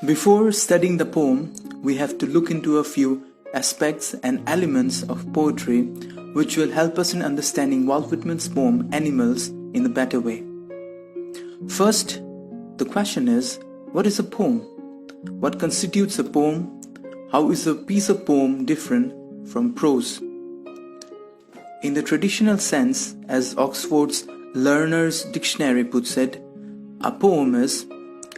Before studying the poem, we have to look into a few aspects and elements of poetry which will help us in understanding Walt Whitman's poem Animals in a better way. First, the question is, what is a poem? What constitutes a poem? How is a piece of poem different from prose? In the traditional sense, as Oxford's Learner's Dictionary puts it, a poem is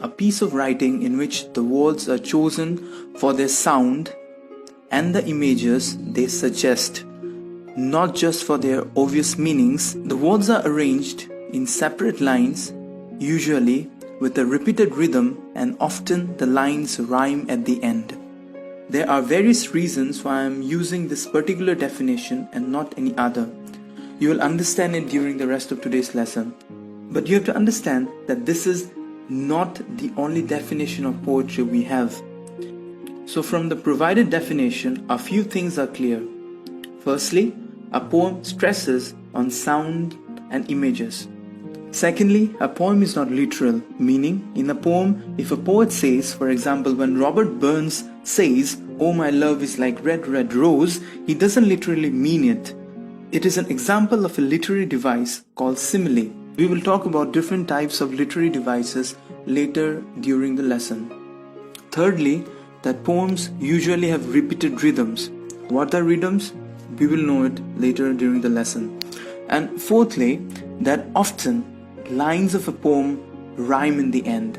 a piece of writing in which the words are chosen for their sound and the images they suggest, not just for their obvious meanings. The words are arranged in separate lines, usually with a repeated rhythm, and often the lines rhyme at the end. There are various reasons why I am using this particular definition and not any other. You will understand it during the rest of today's lesson. But you have to understand that this is not the only definition of poetry we have. So from the provided definition, a few things are clear. Firstly, a poem stresses on sound and images. Secondly, a poem is not literal, meaning in a poem, if a poet says, for example, when Robert Burns says, "Oh, my love is like red, red rose," he doesn't literally mean it. It is an example of a literary device called simile. We will talk about different types of literary devices later during the lesson. Thirdly, that poems usually have repeated rhythms. What are rhythms? We will know it later during the lesson. And fourthly, that often lines of a poem rhyme in the end.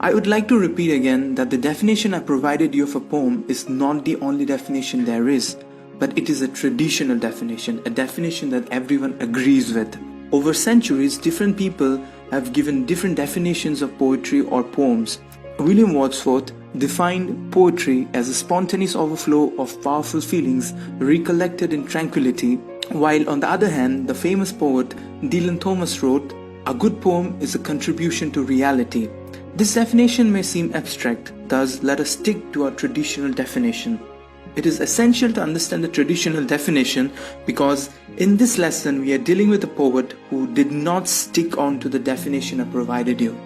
I would like to repeat again that the definition I provided you of a poem is not the only definition there is, but it is a traditional definition, a definition that everyone agrees with. Over centuries, different people have given different definitions of poetry or poems. William Wordsworth defined poetry as a spontaneous overflow of powerful feelings recollected in tranquility, while on the other hand, the famous poet Dylan Thomas wrote, "A good poem is a contribution to reality." This definition may seem abstract, thus let us stick to our traditional definition. It is essential to understand the traditional definition because in this lesson we are dealing with a poet who did not stick on to the definition I provided you.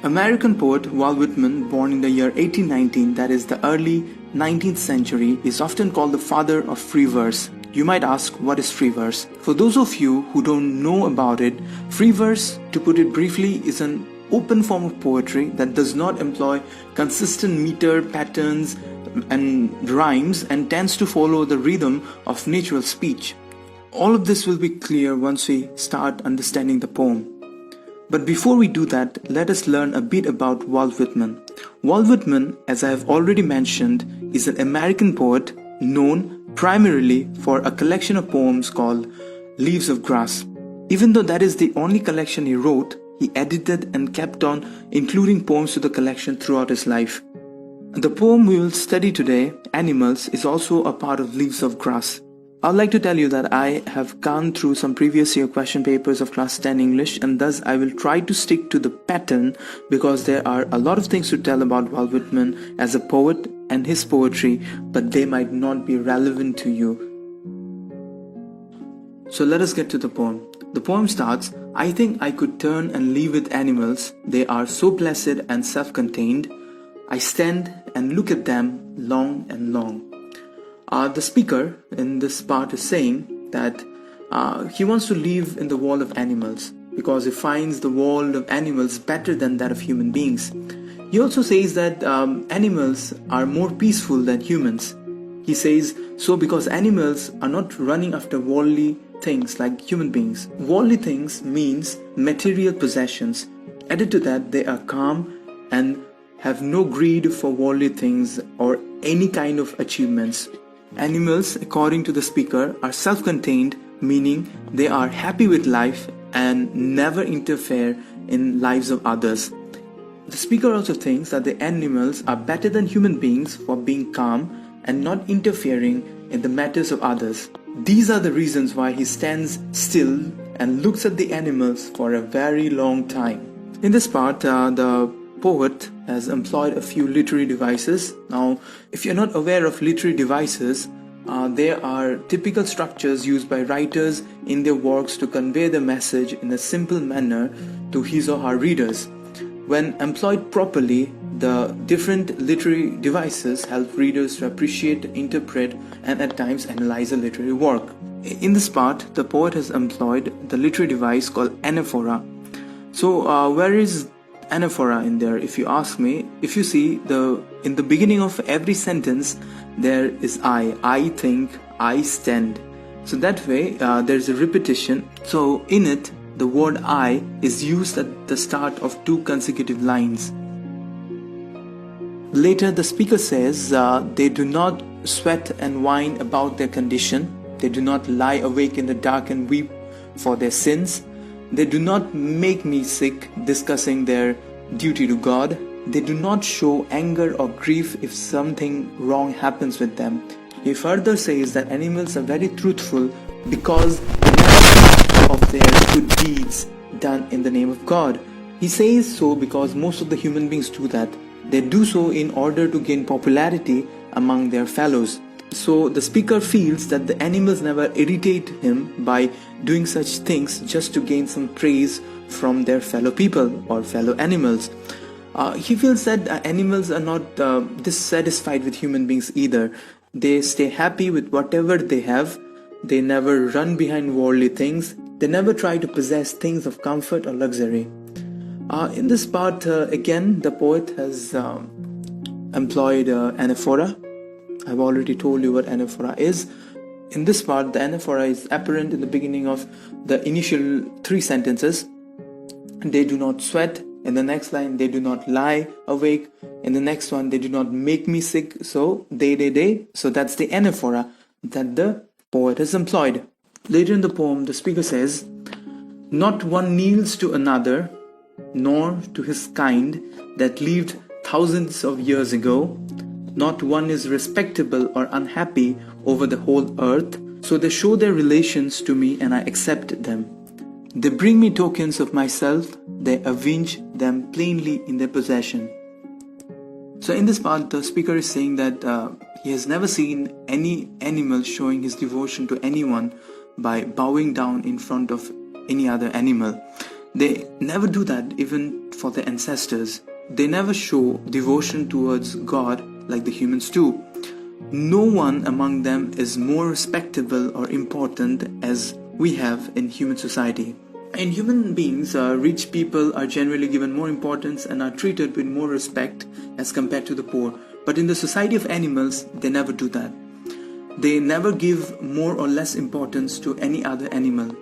American poet Walt Whitman, born in the year 1819, that is the early 19th century, is often called the father of free verse. You might ask, what is free verse? For those of you who don't know about it, free verse, to put it briefly, is an open form of poetry that does not employ consistent meter patterns and rhymes and tends to follow the rhythm of natural speech. All of this will be clear once we start understanding the poem. But before we do that, let us learn a bit about Walt Whitman. Walt Whitman, as I have already mentioned, is an American poet known primarily for a collection of poems called Leaves of Grass. Even though that is the only collection he wrote, he edited and kept on including poems to the collection throughout his life. The poem we will study today, Animals, is also a part of Leaves of Grass. I'd like to tell you that I have gone through some previous year question papers of class 10 English, and thus I will try to stick to the pattern because there are a lot of things to tell about Walt Whitman as a poet and his poetry, but they might not be relevant to you. So let us get to the poem. The poem starts, "I think I could turn and leave with animals. They are so blessed and self-contained. I stand and look at them long and long." The speaker in this part is saying that he wants to live in the world of animals because he finds the world of animals better than that of human beings. He also says that animals are more peaceful than humans. He says so because animals are not running after worldly things like human beings. Worldly things means material possessions. Added to that, they are calm and have no greed for worldly things or any kind of achievements. Animals, according to the speaker, are self-contained, meaning they are happy with life and never interfere in lives of others. The speaker also thinks that the animals are better than human beings for being calm and not interfering in the matters of others. These are the reasons why he stands still and looks at the animals for a very long time. In this part, the poet has employed a few literary devices. Now, if you're not aware of literary devices, there are typical structures used by writers in their works to convey the message in a simple manner to his or her readers. When employed properly, the different literary devices help readers to appreciate, interpret, and at times analyze a literary work. In this part, the poet has employed the literary device called anaphora. So, where is anaphora in there? If you ask me, if you see in the beginning of every sentence, there is I think, I stand. So that way, there's a repetition. So in it, the word I is used at the start of two consecutive lines. Later, the speaker says they do not sweat and whine about their condition. They do not lie awake in the dark and weep for their sins. They do not make me sick, discussing their duty to God. They do not show anger or grief if something wrong happens with them. He further says that animals are very truthful because they never speak of their good deeds done in the name of God. He says so because most of the human beings do that. They do so in order to gain popularity among their fellows. So the speaker feels that the animals never irritate him by doing such things just to gain some praise from their fellow people or fellow animals. He feels that animals are not dissatisfied with human beings either. They stay happy with whatever they have. They never run behind worldly things. They never try to possess things of comfort or luxury. In this part, again, the poet has employed anaphora. I've already told you what anaphora is. In this part, the anaphora is apparent in the beginning of the initial three sentences. They do not sweat. In the next line, they do not lie awake. In the next one, they do not make me sick. So, they. So that's the anaphora that the poet has employed. Later in the poem, the speaker says, "Not one kneels to another, nor to his kind that lived thousands of years ago. Not one is respectable or unhappy over the whole earth. So they show their relations to me and I accept them. They bring me tokens of myself, they avenge them plainly in their possession." So in this part, the speaker is saying that he has never seen any animal showing his devotion to anyone by bowing down in front of any other animal. They never do that even for their ancestors. They never show devotion towards God like the humans do. No one among them is more respectable or important as we have in human society. In human beings, rich people are generally given more importance and are treated with more respect as compared to the poor. But in the society of animals, they never do that. They never give more or less importance to any other animal.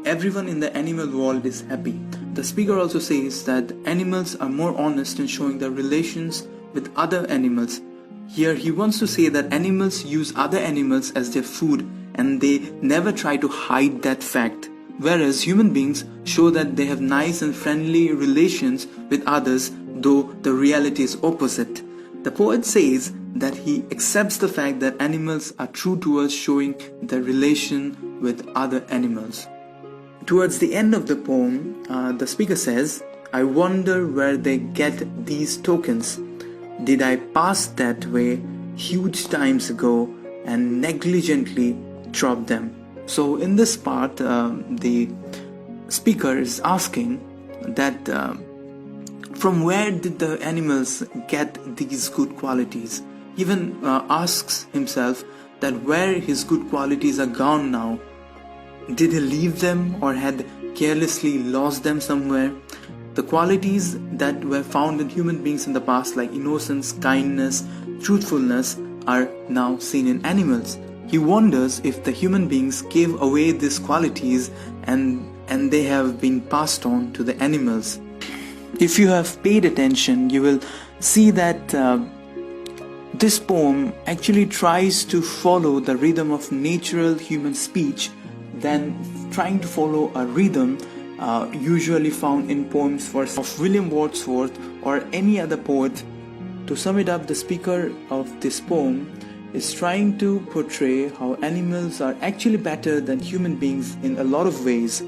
Everyone in the animal world is happy. The speaker also says that animals are more honest in showing their relations with other animals. Here he wants to say that animals use other animals as their food and they never try to hide that fact. Whereas human beings show that they have nice and friendly relations with others, though the reality is opposite. The poet says that he accepts the fact that animals are true towards showing their relation with other animals. Towards the end of the poem, the speaker says, "I wonder where they get these tokens. Did I pass that way huge times ago and negligently drop them?" So in this part, the speaker is asking that from where did the animals get these good qualities? He even asks himself that where his good qualities are gone now. Did he leave them or had carelessly lost them somewhere? The qualities that were found in human beings in the past, like innocence, kindness, truthfulness, are now seen in animals. He wonders if the human beings gave away these qualities and they have been passed on to the animals. If you have paid attention, you will see that this poem actually tries to follow the rhythm of natural human speech than trying to follow a rhythm usually found in poems of William Wordsworth or any other poet. To sum it up, the speaker of this poem is trying to portray how animals are actually better than human beings in a lot of ways.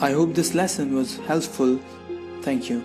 I hope this lesson was helpful. Thank you.